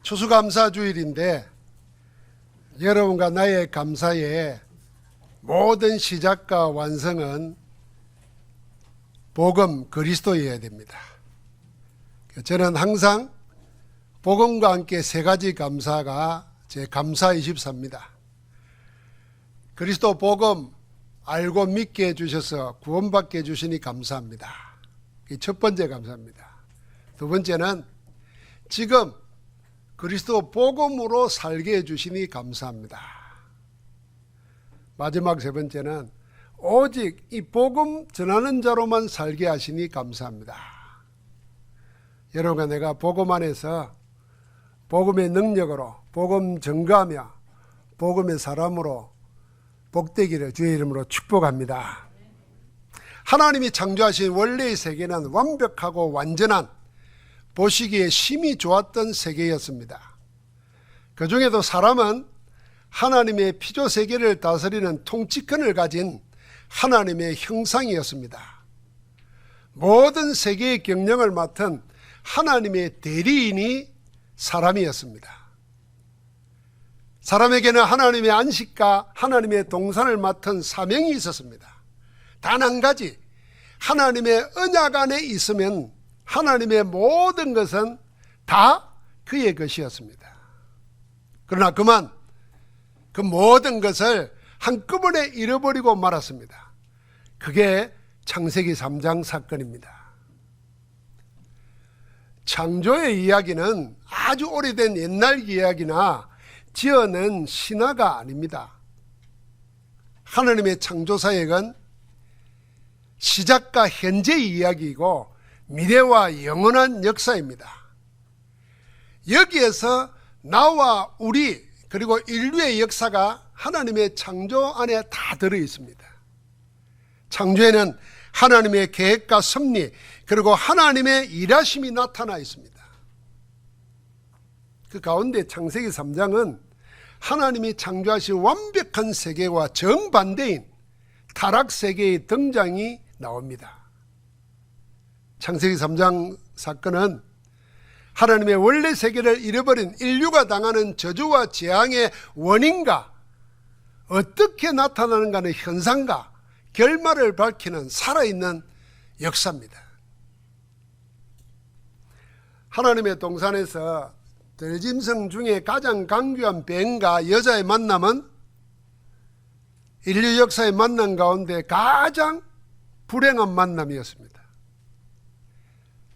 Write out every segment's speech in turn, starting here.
추수감사주일인데 여러분과 나의 감사의 모든 시작과 완성은 복음 그리스도여야 됩니다. 저는 항상 복음과 함께 세 가지 감사가 제 감사 24입니다. 그리스도 복음 알고 믿게 해주셔서 구원받게 해주시니 감사합니다. 이게 첫 번째 감사입니다. 두 번째는 지금 그리스도 복음으로 살게 해주시니 감사합니다. 마지막 세 번째는 오직 이 복음 전하는 자로만 살게 하시니 감사합니다. 여러분과 내가 복음 안에서 복음의 능력으로 복음 전가하며 복음의 사람으로 복되기를 주의 이름으로 축복합니다. 하나님이 창조하신 원래의 세계는 완벽하고 완전한 보시기에 심히 좋았던 세계였습니다. 그 중에도 사람은 하나님의 피조세계를 다스리는 통치권을 가진 하나님의 형상이었습니다. 모든 세계의 경영을 맡은 하나님의 대리인이 사람이었습니다. 사람에게는 하나님의 안식과 하나님의 동산을 맡은 사명이 있었습니다. 단 한 가지, 하나님의 언약 안에 있으면 하나님의 모든 것은 다 그의 것이었습니다. 그러나 그만 그 모든 것을 한꺼번에 잃어버리고 말았습니다. 그게 창세기 3장 사건입니다. 창조의 이야기는 아주 오래된 옛날 이야기나 지어낸 신화가 아닙니다. 하나님의 창조사역은 시작과 현재의 이야기이고 미래와 영원한 역사입니다. 여기에서 나와 우리 그리고 인류의 역사가 하나님의 창조 안에 다 들어 있습니다. 창조에는 하나님의 계획과 섭리 그리고 하나님의 일하심이 나타나 있습니다. 그 가운데 창세기 3장은 하나님이 창조하신 완벽한 세계와 정반대인 타락세계의 등장이 나옵니다. 창세기 3장 사건은 하나님의 원래 세계를 잃어버린 인류가 당하는 저주와 재앙의 원인과 어떻게 나타나는가는 현상과 결말을 밝히는 살아있는 역사입니다. 하나님의 동산에서 들짐승 중에 가장 강귀한 뱀과 여자의 만남은 인류 역사의 만남 가운데 가장 불행한 만남이었습니다.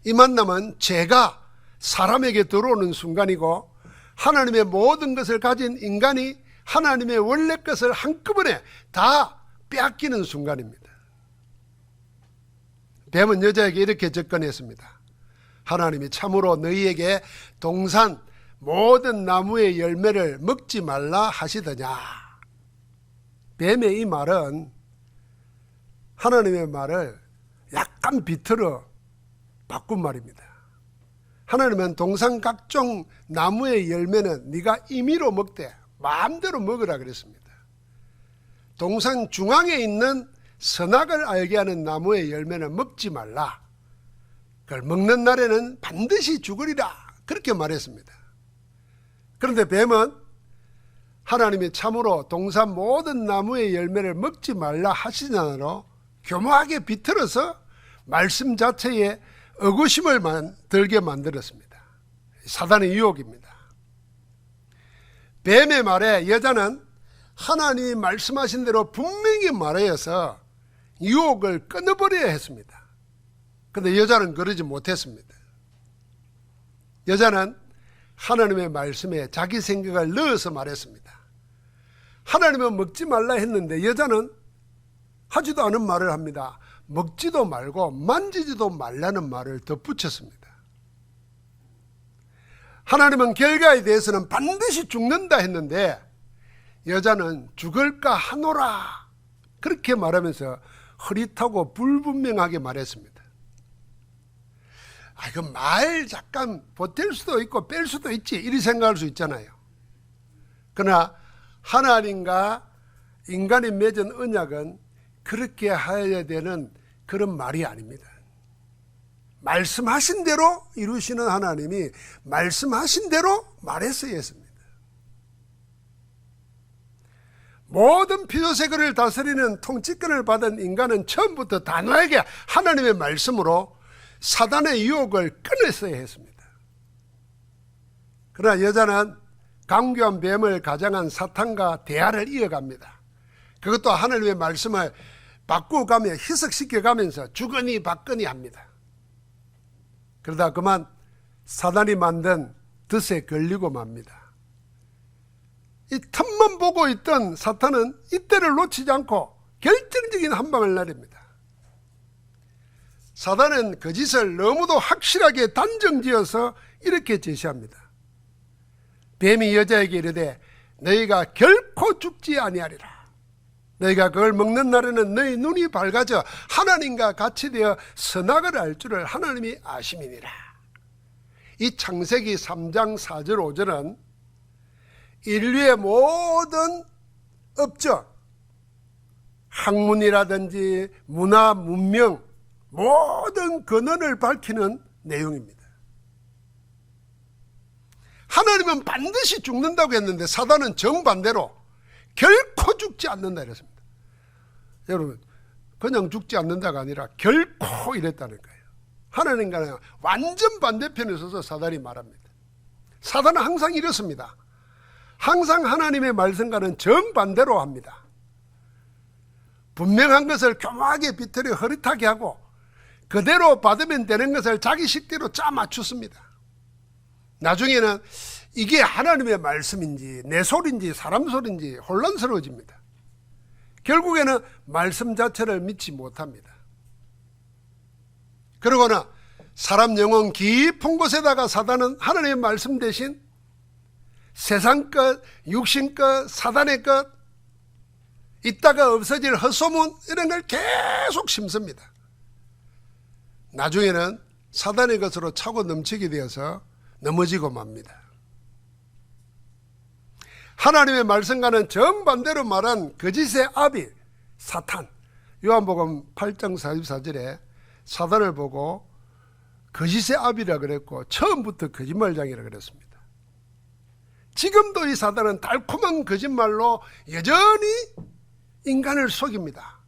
이 만남은 죄가 사람에게 들어오는 순간이고 하나님의 모든 것을 가진 인간이 하나님의 원래 것을 한꺼번에 다 빼앗기는 순간입니다. 뱀은 여자에게 이렇게 접근했습니다. 하나님이 참으로 너희에게 동산 모든 나무의 열매를 먹지 말라 하시더냐. 뱀의 이 말은 하나님의 말을 약간 비틀어 바꾼 말입니다. 하나님은 동산 각종 나무의 열매는 네가 임의로 먹되 마음대로 먹으라 그랬습니다. 동산 중앙에 있는 선악을 알게 하는 나무의 열매는 먹지 말라. 그걸 먹는 날에는 반드시 죽으리라. 그렇게 말했습니다. 그런데 뱀은 하나님이 참으로 동산 모든 나무의 열매를 먹지 말라 하시냐로 교묘하게 비틀어서 말씀 자체에 의구심을 들게 만들었습니다. 사단의 유혹입니다. 뱀의 말에 여자는 하나님이 말씀하신 대로 분명히 말하여서 유혹을 끊어버려야 했습니다. 그런데 여자는 그러지 못했습니다. 여자는 하나님의 말씀에 자기 생각을 넣어서 말했습니다. 하나님은 먹지 말라 했는데 여자는 하지도 않은 말을 합니다. 먹지도 말고 만지지도 말라는 말을 덧붙였습니다. 하나님은 결과에 대해서는 반드시 죽는다 했는데 여자는 죽을까 하노라 그렇게 말하면서 흐릿하고 불분명하게 말했습니다. 그 말 잠깐 보탤 수도 있고 뺄 수도 있지 이리 생각할 수 있잖아요. 그러나 하나님과 인간이 맺은 언약은 그렇게 해야 되는 그런 말이 아닙니다. 말씀하신 대로 이루시는 하나님이 말씀하신 대로 말했어야 했습니다. 모든 피조세계를 다스리는 통치권을 받은 인간은 처음부터 단호하게 하나님의 말씀으로 사단의 유혹을 끊었어야 했습니다. 그러나 여자는 강교한 뱀을 가장한 사탄과 대화를 이어갑니다. 그것도 하나님의 말씀을 바꾸어가며 희석시켜가면서 주거니 받거니 합니다. 그러다 그만 사단이 만든 덫에 걸리고 맙니다. 이 틈만 보고 있던 사탄은 이때를 놓치지 않고 결정적인 한 방을 내립니다. 사단은 그 짓을 너무도 확실하게 단정지어서 이렇게 제시합니다. 뱀이 여자에게 이르되 너희가 결코 죽지 아니하리라. 너희가 그걸 먹는 날에는 너희 눈이 밝아져 하나님과 같이 되어 선악을 알 줄을 하나님이 아심이니라. 이 창세기 3장 4절 5절은 인류의 모든 업적, 학문이라든지 문화, 문명, 모든 근원을 밝히는 내용입니다. 하나님은 반드시 죽는다고 했는데 사단은 정반대로 결코 죽지 않는다 이랬습니다. 여러분, 그냥 죽지 않는다가 아니라 결코 이랬다는 거예요. 하나님과는 완전 반대편에 서서 사단이 말합니다. 사단은 항상 이렇습니다. 항상 하나님의 말씀과는 정반대로 합니다. 분명한 것을 교묘하게 비틀어 흐릿하게 하고 그대로 받으면 되는 것을 자기 식대로 짜 맞추습니다. 나중에는 이게 하나님의 말씀인지 내 소리인지 사람 소리인지 혼란스러워집니다. 결국에는 말씀 자체를 믿지 못합니다. 그러거나 사람 영혼 깊은 곳에다가 사단은 하나님의 말씀 대신 세상 것, 육신 것, 사단의 것, 있다가 없어질 헛소문 이런 걸 계속 심습니다. 나중에는 사단의 것으로 차고 넘치게 되어서 넘어지고 맙니다. 하나님의 말씀과는 정반대로 말한 거짓의 아비 사탄, 요한복음 8장 44절에 사단을 보고 거짓의 아비라 그랬고 처음부터 거짓말장이라 그랬습니다. 지금도 이 사단은 달콤한 거짓말로 여전히 인간을 속입니다.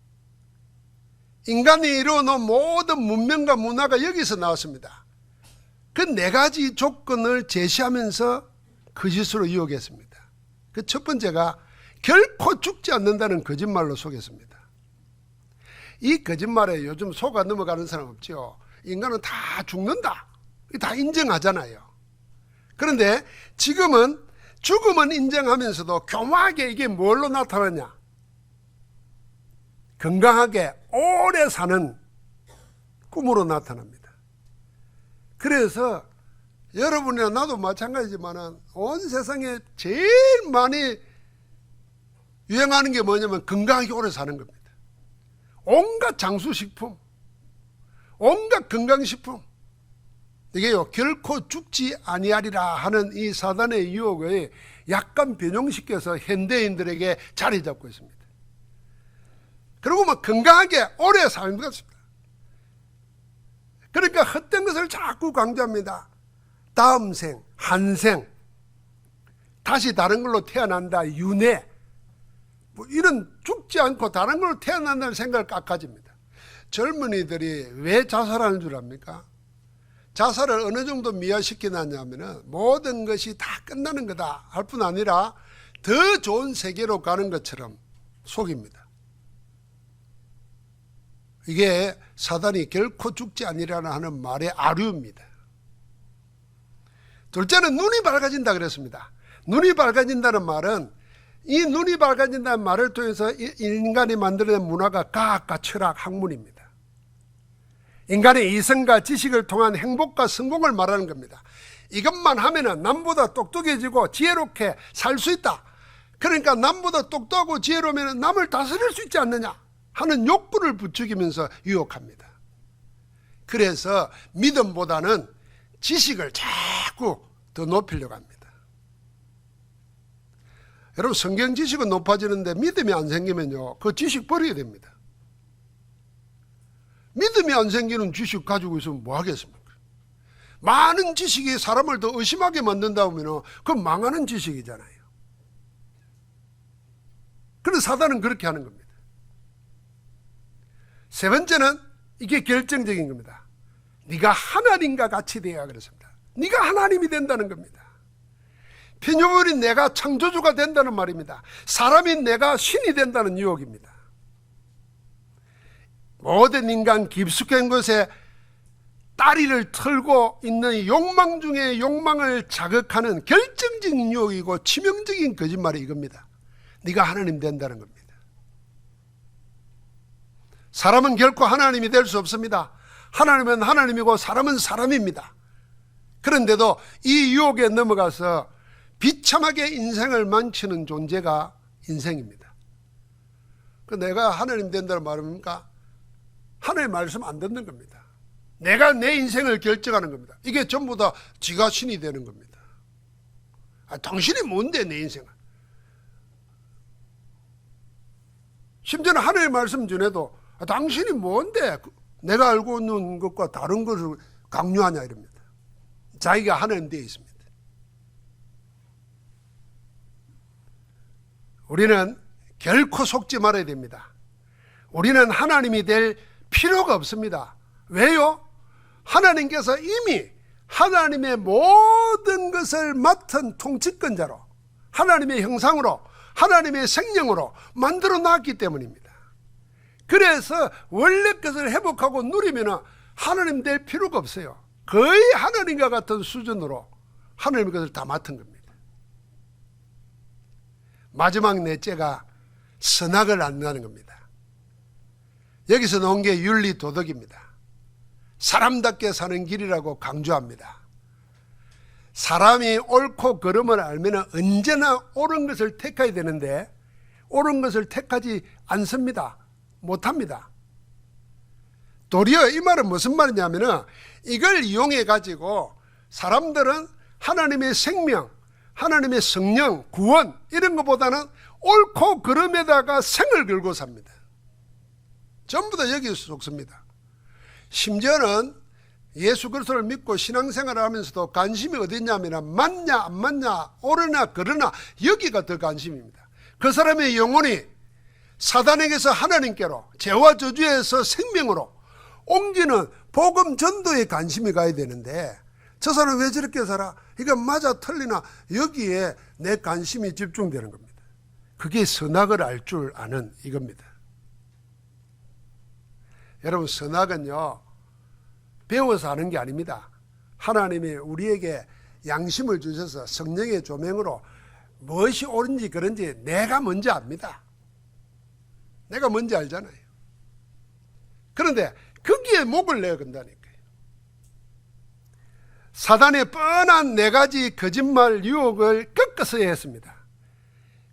인간이 이루어놓은 모든 문명과 문화가 여기서 나왔습니다. 그 네 가지 조건을 제시하면서 거짓으로 유혹했습니다. 그 첫 번째가 결코 죽지 않는다는 거짓말로 속였습니다. 이 거짓말에 요즘 속아 넘어가는 사람 없죠. 인간은 다 죽는다, 다 인정하잖아요. 그런데 지금은 죽음은 인정하면서도 교묘하게 이게 뭘로 나타나냐? 건강하게 오래 사는 꿈으로 나타납니다. 그래서 여러분이나 나도 마찬가지지만 온 세상에 제일 많이 유행하는 게 뭐냐면 건강하게 오래 사는 겁니다. 온갖 장수식품, 온갖 건강식품, 이게요 결코 죽지 아니하리라 하는 이 사단의 유혹을 약간 변형시켜서 현대인들에게 자리 잡고 있습니다. 그리고 막 건강하게 오래 사는 것입니다. 그러니까 헛된 것을 자꾸 강조합니다. 다음 생, 한생, 다시 다른 걸로 태어난다, 윤회, 뭐 이런 죽지 않고 다른 걸로 태어난다는 생각을 깎아집니다. 젊은이들이 왜 자살하는 줄 압니까? 자살을 어느 정도 미화시키느냐면 모든 것이 다 끝나는 거다 할 뿐 아니라 더 좋은 세계로 가는 것처럼 속입니다. 이게 사단이 결코 죽지 아니라는 하는 말의 아류입니다. 둘째는 눈이 밝아진다 그랬습니다. 눈이 밝아진다는 말은 이 눈이 밝아진다는 말을 통해서 인간이 만들어낸 문화가 과학과 철학, 학문입니다. 인간의 이성과 지식을 통한 행복과 성공을 말하는 겁니다. 이것만 하면은 남보다 똑똑해지고 지혜롭게 살 수 있다. 그러니까 남보다 똑똑하고 지혜로우면 남을 다스릴 수 있지 않느냐 하는 욕구를 부추기면서 유혹합니다. 그래서 믿음보다는 지식을 자꾸 더 높이려고 합니다. 여러분, 성경 지식은 높아지는데 믿음이 안 생기면요 그 지식 버리게 됩니다. 믿음이 안 생기는 지식 가지고 있으면 뭐 하겠습니까? 많은 지식이 사람을 더 의심하게 만든다 하면 그건 망하는 지식이잖아요. 그런데 사단은 그렇게 하는 겁니다. 세 번째는 이게 결정적인 겁니다. 네가 하나님과 같이 되어야 그렇습니다. 네가 하나님이 된다는 겁니다. 피조물인 내가 창조주가 된다는 말입니다. 사람인 내가 신이 된다는 유혹입니다. 모든 인간 깊숙한 곳에 다리를 털고 있는 욕망 중에 욕망을 자극하는 결정적인 유혹이고 치명적인 거짓말이 이겁니다. 네가 하나님 된다는 겁니다. 사람은 결코 하나님이 될 수 없습니다. 하나님은 하나님이고 사람은 사람입니다. 그런데도 이 유혹에 넘어가서 비참하게 인생을 망치는 존재가 인생입니다. 내가 하나님 된다는 말입니까? 하나님의 말씀 안 듣는 겁니다. 내가 내 인생을 결정하는 겁니다. 이게 전부 다 지가 신이 되는 겁니다. 당신이 뭔데 내 인생을. 심지어는 하나님의 말씀 전에도 당신이 뭔데 내가 알고 있는 것과 다른 것을 강요하냐 이럽니다. 자기가 하나님 되어 있습니다. 우리는 결코 속지 말아야 됩니다. 우리는 하나님이 될 필요가 없습니다. 왜요? 하나님께서 이미 하나님의 모든 것을 맡은 통치권자로 하나님의 형상으로 하나님의 생명으로 만들어 놨기 때문입니다. 그래서 원래 것을 회복하고 누리면 하나님 될 필요가 없어요. 거의 하나님과 같은 수준으로 하나님의 것을 다 맡은 겁니다. 마지막 넷째가 선악을 안 하는 겁니다. 여기서 나온 게 윤리 도덕입니다. 사람답게 사는 길이라고 강조합니다. 사람이 옳고 그름을 알면 언제나 옳은 것을 택해야 되는데 옳은 것을 택하지 않습니다. 못합니다. 도리어 이 말은 무슨 말이냐면 이걸 이용해 가지고 사람들은 하나님의 생명, 하나님의 성령, 구원 이런 것보다는 옳고 그름에다가 생을 걸고 삽니다. 전부 다 여기에 속습니다. 심지어는 예수 그리스도를 믿고 신앙생활을 하면서도 관심이 어딨냐면 맞냐 안 맞냐 옳으나 그러나 여기가 더 관심입니다. 그 사람의 영혼이 사단에게서 하나님께로 죄와 저주에서 생명으로 옮기는 복음 전도에 관심이 가야 되는데 저 사람 왜 저렇게 살아? 이거 맞아 틀리나 여기에 내 관심이 집중되는 겁니다. 그게 선악을 알 줄 아는 이겁니다. 여러분 선악은요 배워서 하는 게 아닙니다. 하나님이 우리에게 양심을 주셔서 성령의 조명으로 무엇이 옳은지 그런지 내가 먼저 압니다. 내가 먼저 알잖아요. 그런데 거기에 목을 내어 건다니까요. 사단의 뻔한 네 가지 거짓말 유혹을 꺾어서야 했습니다.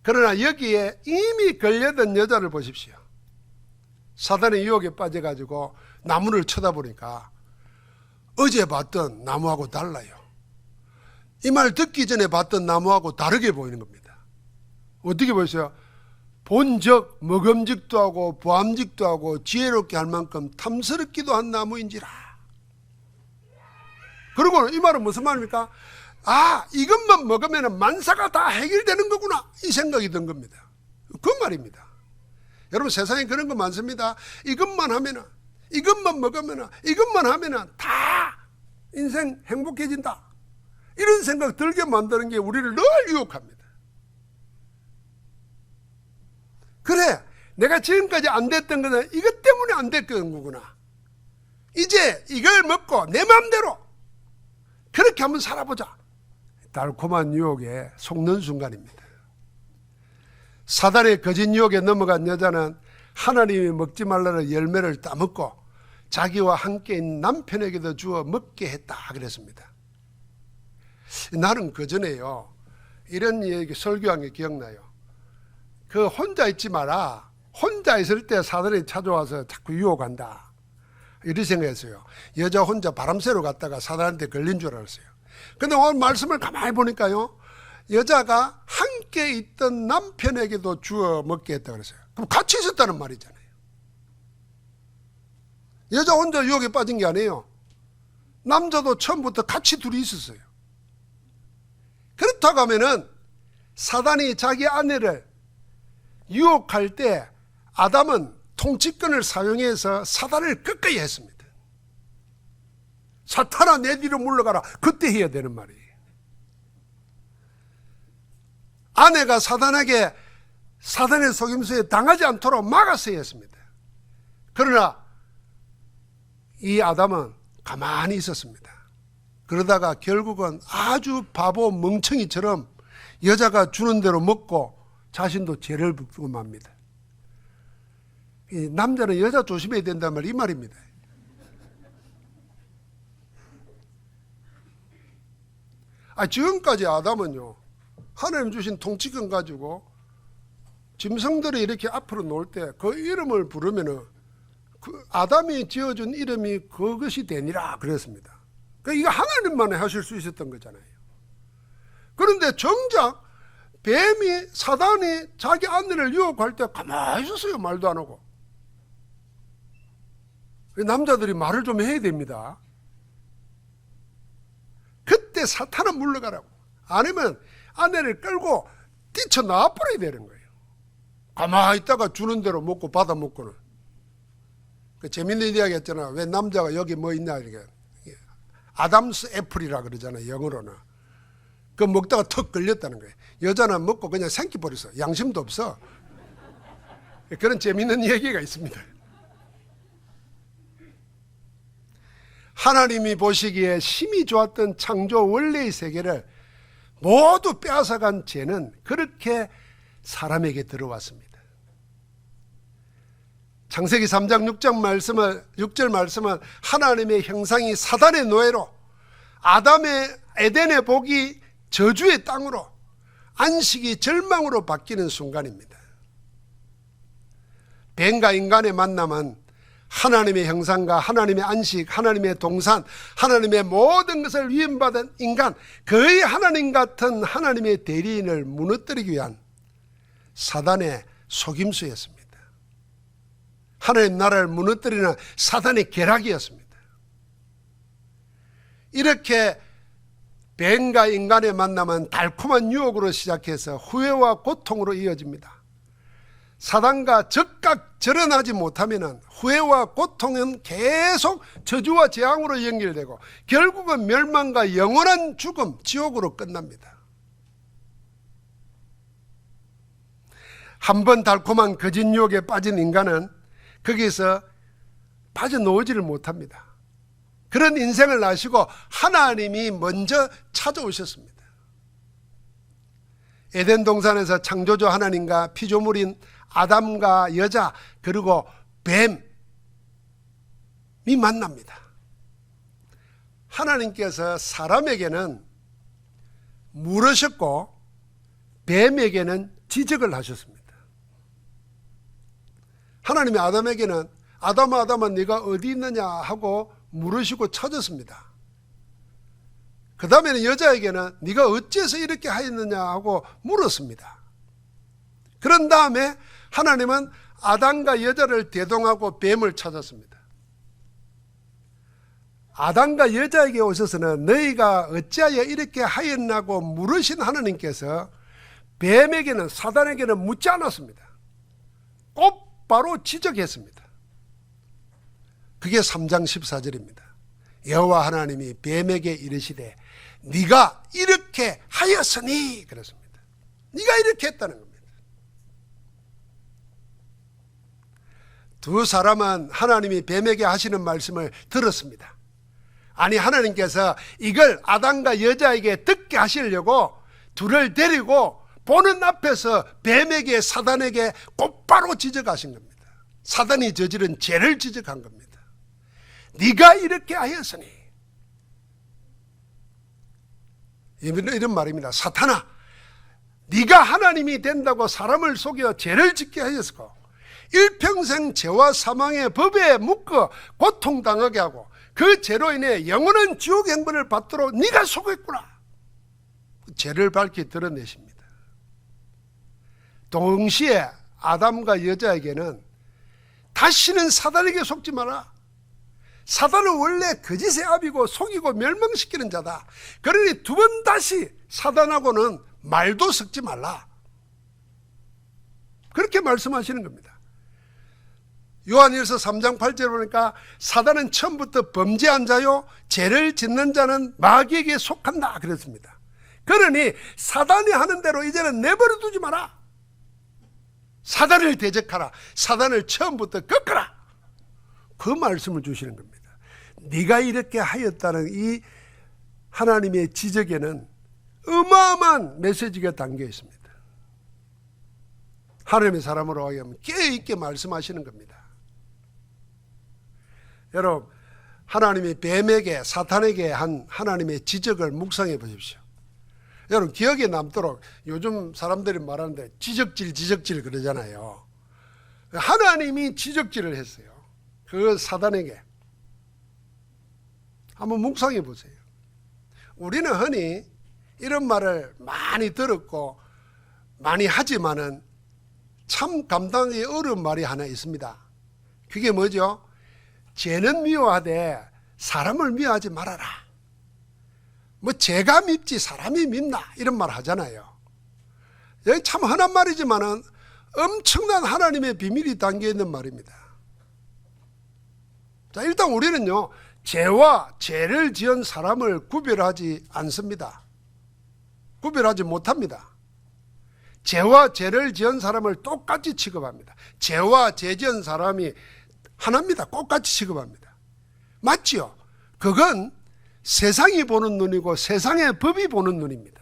그러나 여기에 이미 걸려든 여자를 보십시오. 사단의 유혹에 빠져가지고 나무를 쳐다보니까 어제 봤던 나무하고 달라요. 이 말 듣기 전에 봤던 나무하고 다르게 보이는 겁니다. 어떻게 보였어요? 본적, 먹음직도 하고 보암직도 하고 지혜롭게 할 만큼 탐스럽기도 한 나무인지라. 그리고 이 말은 무슨 말입니까? 아, 이것만 먹으면 만사가 다 해결되는 거구나 이 생각이 든 겁니다. 그 말입니다. 여러분 세상에 그런 거 많습니다. 이것만 하면은, 이것만 먹으면은, 이것만 하면은 다 인생 행복해진다 이런 생각 들게 만드는 게 우리를 늘 유혹합니다. 그래 내가 지금까지 안 됐던 거는 이것 때문에 안 됐던 거구나. 이제 이걸 먹고 내 마음대로 그렇게 한번 살아보자. 달콤한 유혹에 속는 순간입니다. 사단의 거짓 유혹에 넘어간 여자는 하나님이 먹지 말라는 열매를 따먹고 자기와 함께 있는 남편에게도 주어 먹게 했다 그랬습니다. 나는 그전에요 이런 얘기 설교한 게 기억나요. 그 혼자 있지 마라. 혼자 있을 때 사단이 찾아와서 자꾸 유혹한다 이렇게 생각했어요. 여자 혼자 바람 쐬러 갔다가 사단한테 걸린 줄 알았어요. 근데 오늘 말씀을 가만히 보니까요 여자가 함께 있던 남편에게도 주어 먹게 했다 그랬어요. 그럼 같이 있었다는 말이잖아요. 여자 혼자 유혹에 빠진 게 아니에요. 남자도 처음부터 같이 둘이 있었어요. 그렇다고 하면은 사단이 자기 아내를 유혹할 때 아담은 통치권을 사용해서 사단을 끝까지 했습니다. 사탄아 내 뒤로 물러가라. 그때 해야 되는 말이에요. 아내가 사단에게 사단의 속임수에 당하지 않도록 막았어야 했습니다. 그러나 이 아담은 가만히 있었습니다. 그러다가 결국은 아주 바보 멍청이처럼 여자가 주는 대로 먹고 자신도 죄를 부르고 맙니다. 이 남자는 여자 조심해야 된단 말 이 말입니다. 지금까지 아담은요, 하나님 주신 통치권 가지고 짐승들이 이렇게 앞으로 놀 때 그 이름을 부르면은 그 아담이 지어준 이름이 그것이 되니라 그랬습니다. 그러니까 이거 하나님만 하실 수 있었던 거잖아요. 그런데 정작 뱀이 사단이 자기 아내를 유혹할 때 가만히 있었어요. 말도 안 하고. 남자들이 말을 좀 해야 됩니다. 그때 사탄은 물러가라고. 아니면 아내를 끌고 뛰쳐나와 버려야 되는 거예요. 가만히 있다가 주는 대로 먹고 받아 먹고는. 그 재밌는 이야기 했잖아. 왜 남자가 여기 뭐 있냐 이렇게. 아담스 애플이라 그러잖아요. 영어로는. 그 먹다가 턱 걸렸다는 거예요. 여자는 먹고 그냥 생기버렸어. 양심도 없어. 그런 재밌는 얘기가 있습니다. 하나님이 보시기에 심히 좋았던 창조 원래의 세계를 모두 빼앗아간 죄는 그렇게 사람에게 들어왔습니다. 창세기 3장 6절 말씀은 하나님의 형상이 사단의 노예로 아담의 에덴의 복이 저주의 땅으로 안식이 절망으로 바뀌는 순간입니다. 뱀과 인간의 만남은 하나님의 형상과 하나님의 안식, 하나님의 동산, 하나님의 모든 것을 위임받은 인간, 거의 하나님 같은 하나님의 대리인을 무너뜨리기 위한 사단의 속임수였습니다. 하나님 나라를 무너뜨리는 사단의 계략이었습니다. 이렇게 뱀과 인간의 만남은 달콤한 유혹으로 시작해서 후회와 고통으로 이어집니다. 사단과 적각 절연하지 못하면 후회와 고통은 계속 저주와 재앙으로 연결되고 결국은 멸망과 영원한 죽음, 지옥으로 끝납니다. 한번 달콤한 거짓 유혹에 빠진 인간은 거기서 빠져나오지를 못합니다. 그런 인생을 아시고 하나님이 먼저 찾아오셨습니다. 에덴 동산에서 창조주 하나님과 피조물인 아담과 여자 그리고 뱀이 만납니다. 하나님께서 사람에게는 물으셨고 뱀에게는 지적을 하셨습니다. 하나님이 아담에게는 아담아 네가 어디 있느냐 하고 물으시고 찾았습니다. 그 다음에는 여자에게는 네가 어째서 이렇게 하였느냐 하고 물었습니다. 그런 다음에 하나님은 아담과 여자를 대동하고 뱀을 찾았습니다. 아담과 여자에게 오셔서는 너희가 어찌하여 이렇게 하였나고 물으신 하나님께서 뱀에게는 사단에게는 묻지 않았습니다. 곧바로 지적했습니다. 그게 3장 14절입니다. 여호와 하나님이 뱀에게 이르시되 네가 이렇게 하였으니 그랬습니다. 네가 이렇게 했다는 겁니다. 두 사람은 하나님이 뱀에게 하시는 말씀을 들었습니다. 아니 하나님께서 이걸 아담과 여자에게 듣게 하시려고 둘을 데리고 보는 앞에서 뱀에게 사단에게 곧바로 지적하신 겁니다. 사단이 저지른 죄를 지적한 겁니다. 네가 이렇게 하였으니 이런 말입니다. 사탄아 네가 하나님이 된다고 사람을 속여 죄를 짓게 하였고 일평생 죄와 사망의 법에 묶어 고통당하게 하고 그 죄로 인해 영원한 지옥 행분을 받도록 네가 속였구나. 죄를 밝히 드러내십니다. 동시에 아담과 여자에게는 다시는 사단에게 속지 마라. 사단은 원래 거짓의 압이고 속이고 멸망시키는 자다. 그러니 두 번 다시 사단하고는 말도 섞지 말라. 그렇게 말씀하시는 겁니다. 요한일서 3장 8절 보니까 사단은 처음부터 범죄한 자요 죄를 짓는 자는 마귀에게 속한다 그랬습니다. 그러니 사단이 하는 대로 이제는 내버려 두지 마라. 사단을 대적하라. 사단을 처음부터 꺾어라. 그 말씀을 주시는 겁니다. 네가 이렇게 하였다는 이 하나님의 지적에는 어마어마한 메시지가 담겨 있습니다. 하나님의 사람으로 하여금 깨어있게 말씀하시는 겁니다. 여러분, 하나님이 뱀에게 사탄에게 한 하나님의 지적을 묵상해 보십시오. 여러분 기억에 남도록 요즘 사람들이 말하는데 지적질 그러잖아요. 하나님이 지적질을 했어요. 그 사단에게. 한번 묵상해 보세요. 우리는 흔히 이런 말을 많이 들었고 많이 하지만은 참 감당하기 어려운 말이 하나 있습니다. 그게 뭐죠? 죄는 미워하되 사람을 미워하지 말아라. 뭐 죄가 밉지 사람이 밉나 이런 말 하잖아요. 여기 참 흔한 말이지만은 엄청난 하나님의 비밀이 담겨 있는 말입니다. 자, 일단 우리는요 죄와 죄를 지은 사람을 구별하지 않습니다. 구별하지 못합니다. 죄와 죄를 지은 사람을 똑같이 취급합니다. 죄와 죄 지은 사람이 하나입니다. 똑같이 취급합니다. 맞지요? 그건 세상이 보는 눈이고 세상의 법이 보는 눈입니다.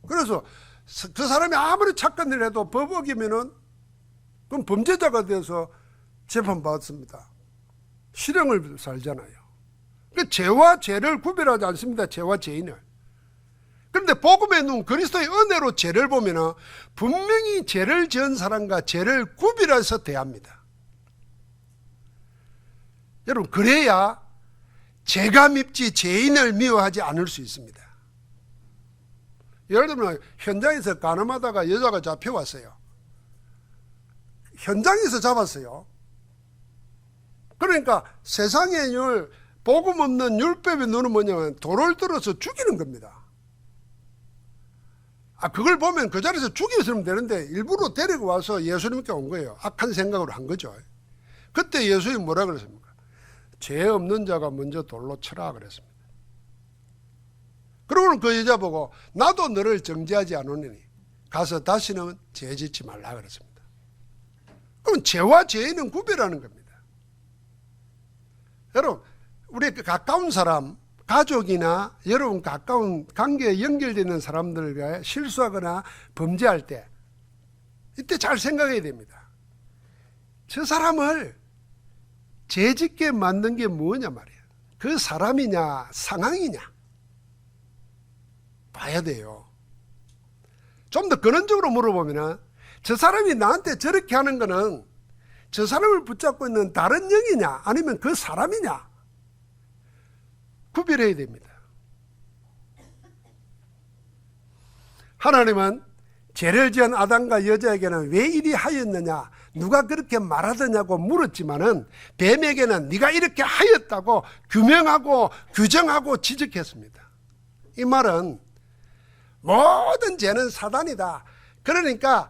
그래서 그 사람이 아무리 착한 일을 해도 법 어기면은 그럼 범죄자가 돼서 재판받습니다. 실형을 살잖아요. 그러니까 죄와 죄를 구별하지 않습니다. 죄와 죄인을. 그런데 복음의 눈 그리스도의 은혜로 죄를 보면은 분명히 죄를 지은 사람과 죄를 구별해서 대합니다. 여러분 그래야 죄가 밉지 죄인을 미워하지 않을 수 있습니다. 예를 들면 현장에서 가늠하다가 여자가 잡혀왔어요. 현장에서 잡았어요. 그러니까 세상의 복음 없는 율법의 눈은 뭐냐면 돌을 들어서 죽이는 겁니다. 그걸 보면 그 자리에서 죽였으면 되는데 일부러 데리고 와서 예수님께 온 거예요. 악한 생각으로 한 거죠. 그때 예수님이 뭐라 그랬습니까? 죄 없는 자가 먼저 돌로 쳐라 그랬습니다. 그러고는 그 여자 보고 나도 너를 정죄하지 않으니 가서 다시는 죄 짓지 말라 그랬습니다. 그럼 죄와 죄인은 구별하는 겁니다. 여러분 우리 가까운 사람 가족이나 여러분 가까운 관계에 연결되는 사람들과 실수하거나 범죄할 때 이때 잘 생각해야 됩니다. 저 사람을 죄짓게 만든 게 뭐냐 말이에요. 그 사람이냐 상황이냐 봐야 돼요. 좀 더 근원적으로 물어보면 저 사람이 나한테 저렇게 하는 거는 저 사람을 붙잡고 있는 다른 영이냐 아니면 그 사람이냐 구별해야 됩니다. 하나님은 죄를 지은 아담과 여자에게는 왜 이리 하였느냐 누가 그렇게 말하더냐고 물었지만은 뱀에게는 네가 이렇게 하였다고 규명하고 규정하고 지적했습니다. 이 말은 모든 죄는 사단이다. 그러니까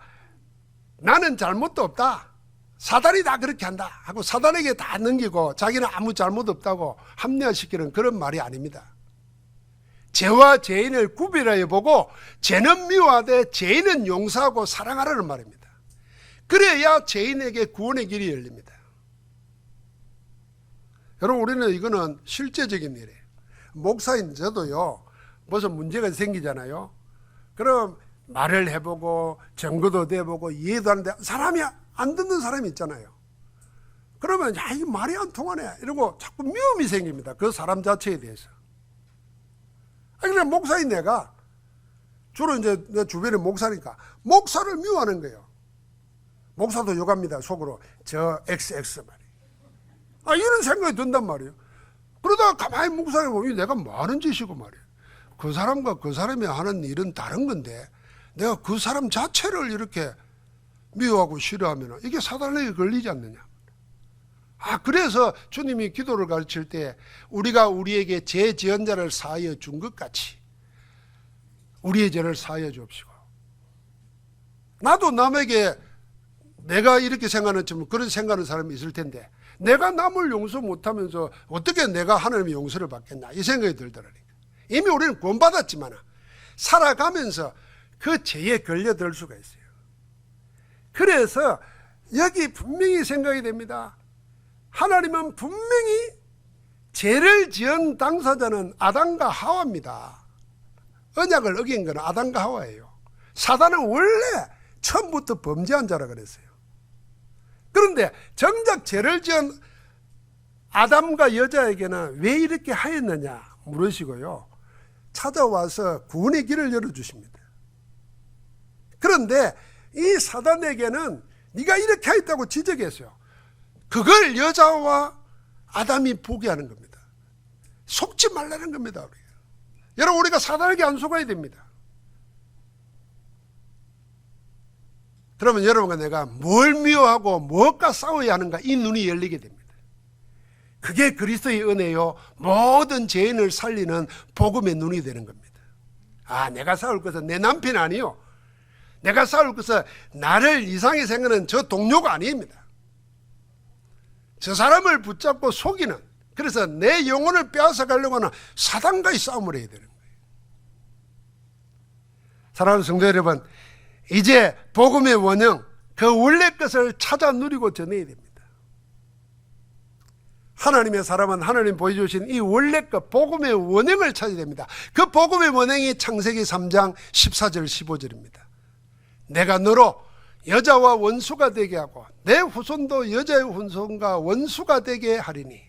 나는 잘못도 없다. 사단이 다 그렇게 한다 하고 사단에게 다 넘기고 자기는 아무 잘못 없다고 합리화시키는 그런 말이 아닙니다. 죄와 죄인을 구별하여 보고 죄는 미워하되 죄인은 용서하고 사랑하라는 말입니다. 그래야 죄인에게 구원의 길이 열립니다. 여러분 우리는 이거는 실제적인 일이에요. 목사인 저도요 무슨 문제가 생기잖아요. 그럼 말을 해보고 증거도 대보고 이해도 하는데 사람이 안 듣는 사람이 있잖아요. 그러면 야 이게 말이 안 통하네 이러고 자꾸 미움이 생깁니다. 그 사람 자체에 대해서. 그러니까 목사인 내가 주로 이제 내 주변에 목사니까 목사를 미워하는 거예요. 목사도 욕합니다. 속으로 저 XX 말이에요. 이런 생각이 든단 말이에요. 그러다가 가만히 목사를 보면 내가 뭐 하는 짓이고 말이에요. 그 사람과 그 사람이 하는 일은 다른 건데 내가 그 사람 자체를 이렇게 미워하고 싫어하면 이게 사단에게 걸리지 않느냐. 그래서 주님이 기도를 가르칠 때 우리가 우리에게 죄 지은 자를 사하여 준 것 같이 우리의 죄를 사하여 주옵시고. 나도 남에게 내가 이렇게 생각하는 그런 생각하는 사람이 있을 텐데 내가 남을 용서 못하면서 어떻게 내가 하나님의 용서를 받겠나 이 생각이 들더라니까. 이미 우리는 구원받았지만 살아가면서 그 죄에 걸려들 수가 있어요. 그래서 여기 분명히 생각이 됩니다. 하나님은 분명히 죄를 지은 당사자는 아담과 하와입니다. 언약을 어긴 것은 아담과 하와예요. 사단은 원래 처음부터 범죄한 자라 그랬어요. 그런데 정작 죄를 지은 아담과 여자에게는 왜 이렇게 하였느냐 물으시고요, 찾아와서 구원의 길을 열어주십니다. 그런데 이 사단에게는 네가 이렇게 하였다고 지적했어요. 그걸 여자와 아담이 포기하는 겁니다. 속지 말라는 겁니다. 우리가. 여러분, 우리가 사단에게 안 속아야 됩니다. 그러면 여러분과 내가 뭘 미워하고 무엇과 싸워야 하는가 이 눈이 열리게 됩니다. 그게 그리스도의 은혜요 모든 죄인을 살리는 복음의 눈이 되는 겁니다. 내가 싸울 것은 내 남편 아니요, 내가 싸울 것은 나를 이상하게 생각하는 저 동료가 아닙니다. 저 사람을 붙잡고 속이는, 그래서 내 영혼을 빼앗아 가려고 하는 사단과의 싸움을 해야 되는 거예요. 사랑하는 성도 여러분, 이제 복음의 원형, 그 원래 것을 찾아 누리고 전해야 됩니다. 하나님의 사람은 하나님 보여주신 이 원래 것, 복음의 원형을 찾아야 됩니다. 그 복음의 원형이 창세기 3장 14절 15절입니다. 내가 너로 여자와 원수가 되게 하고 내 후손도 여자의 후손과 원수가 되게 하리니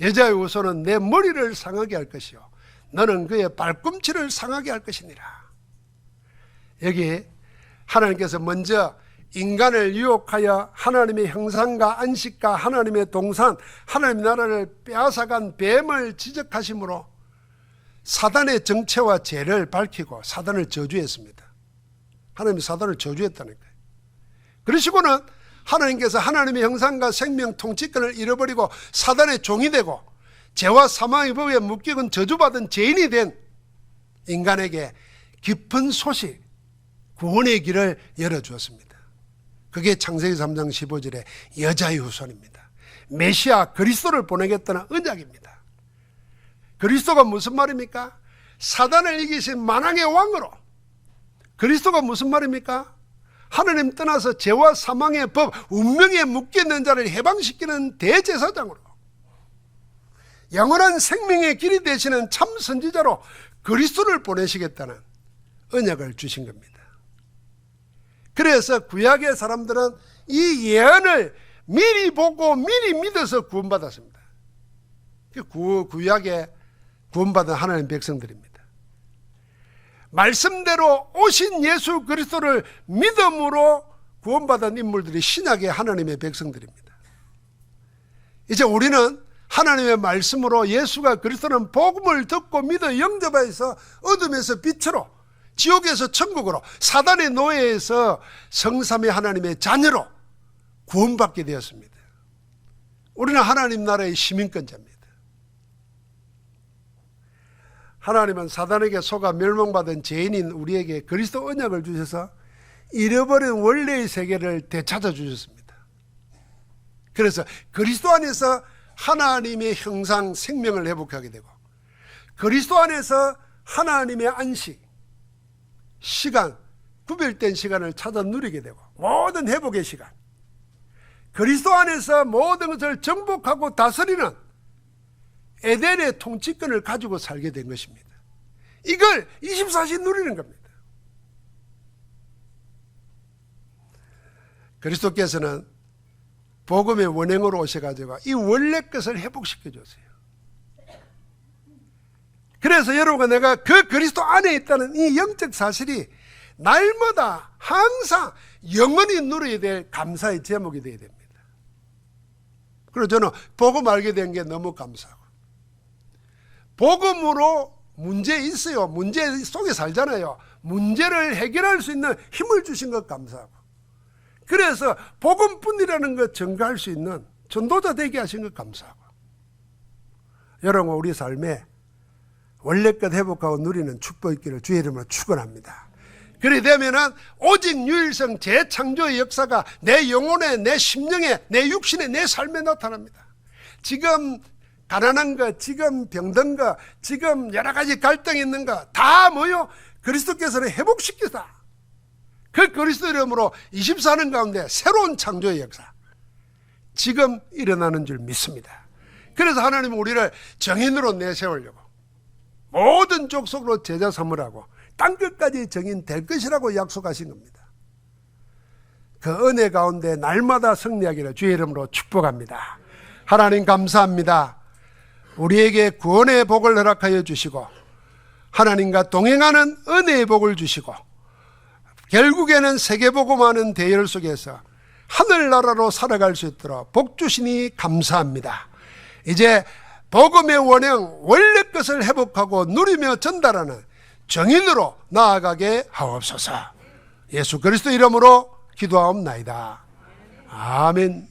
여자의 후손은 내 머리를 상하게 할 것이요 너는 그의 발꿈치를 상하게 할 것이니라. 여기 하나님께서 먼저 인간을 유혹하여 하나님의 형상과 안식과 하나님의 동산, 하나님의 나라를 빼앗아간 뱀을 지적하심으로 사단의 정체와 죄를 밝히고 사단을 저주했습니다. 하나님이 사단을 저주했다는 거예요. 그러시고는 하나님께서 하나님의 형상과 생명 통치권을 잃어버리고 사단의 종이 되고 죄와 사망의 법에 묶이건 저주받은 죄인이 된 인간에게 깊은 소식, 구원의 길을 열어주었습니다. 그게 창세기 3장 15절의 여자의 후손입니다. 메시아 그리스도를 보내겠다는 언약입니다. 그리스도가 무슨 말입니까? 사단을 이기신 만왕의 왕으로. 그리스도가 무슨 말입니까? 하나님 떠나서 죄와 사망의 법, 운명에 묶여있는 자를 해방시키는 대제사장으로, 영원한 생명의 길이 되시는 참 선지자로 그리스도를 보내시겠다는 언약을 주신 겁니다. 그래서 구약의 사람들은 이 예언을 미리 보고 미리 믿어서 구원받았습니다. 구약에 구원받은 하나님 백성들입니다. 말씀대로 오신 예수 그리스도를 믿음으로 구원받은 인물들이 신약의 하나님의 백성들입니다. 이제 우리는 하나님의 말씀으로 예수가 그리스도는 복음을 듣고 믿어 영접해서 어둠에서 빛으로, 지옥에서 천국으로, 사단의 노예에서 성삼위 하나님의 자녀로 구원받게 되었습니다. 우리는 하나님 나라의 시민권자입니다. 하나님은 사단에게 속아 멸망받은 죄인인 우리에게 그리스도 언약을 주셔서 잃어버린 원래의 세계를 되찾아 주셨습니다. 그래서 그리스도 안에서 하나님의 형상, 생명을 회복하게 되고 그리스도 안에서 하나님의 안식, 시간, 구별된 시간을 찾아 누리게 되고 모든 회복의 시간, 그리스도 안에서 모든 것을 정복하고 다스리는 에덴의 통치권을 가지고 살게 된 것입니다. 이걸 24시 누리는 겁니다. 그리스도께서는 복음의 원행으로 오셔가지고 이 원래 것을 회복시켜 줬어요. 그래서 여러분과 내가 그 그리스도 안에 있다는 이 영적 사실이 날마다 항상 영원히 누려야 될 감사의 제목이 되어야 됩니다. 그리고 저는 복음 알게 된 게 너무 감사하고, 복음으로 문제 있어요. 문제 속에 살잖아요. 문제를 해결할 수 있는 힘을 주신 것 감사하고, 그래서 복음뿐이라는 것 증거할 수 있는 전도자 되게 하신 것 감사하고, 여러분 우리 삶에 원래껏 회복하고 누리는 축복 있기를 주의 이름으로 축원합니다. 그리 되면은 오직 유일성 재창조의 역사가 내 영혼에, 내 심령에, 내 육신에, 내 삶에 나타납니다. 지금 가난한 거, 지금 병든 거, 지금 여러 가지 갈등이 있는 거 다 뭐요? 그리스도께서는 회복시키다. 그 그리스도 이름으로 24년 가운데 새로운 창조의 역사 지금 일어나는 줄 믿습니다. 그래서 하나님은 우리를 정인으로 내세우려고 모든 족속으로 제자 삼으라고 땅끝까지 정인 될 것이라고 약속하신 겁니다. 그 은혜 가운데 날마다 승리하기를 주의 이름으로 축복합니다. 하나님 감사합니다. 우리에게 구원의 복을 허락하여 주시고 하나님과 동행하는 은혜의 복을 주시고 결국에는 세계복음하는 대열 속에서 하늘나라로 살아갈 수 있도록 복 주시니 감사합니다. 이제 복음의 원형 원래 것을 회복하고 누리며 전달하는 정인으로 나아가게 하옵소서. 예수 그리스도 이름으로 기도하옵나이다. 아멘.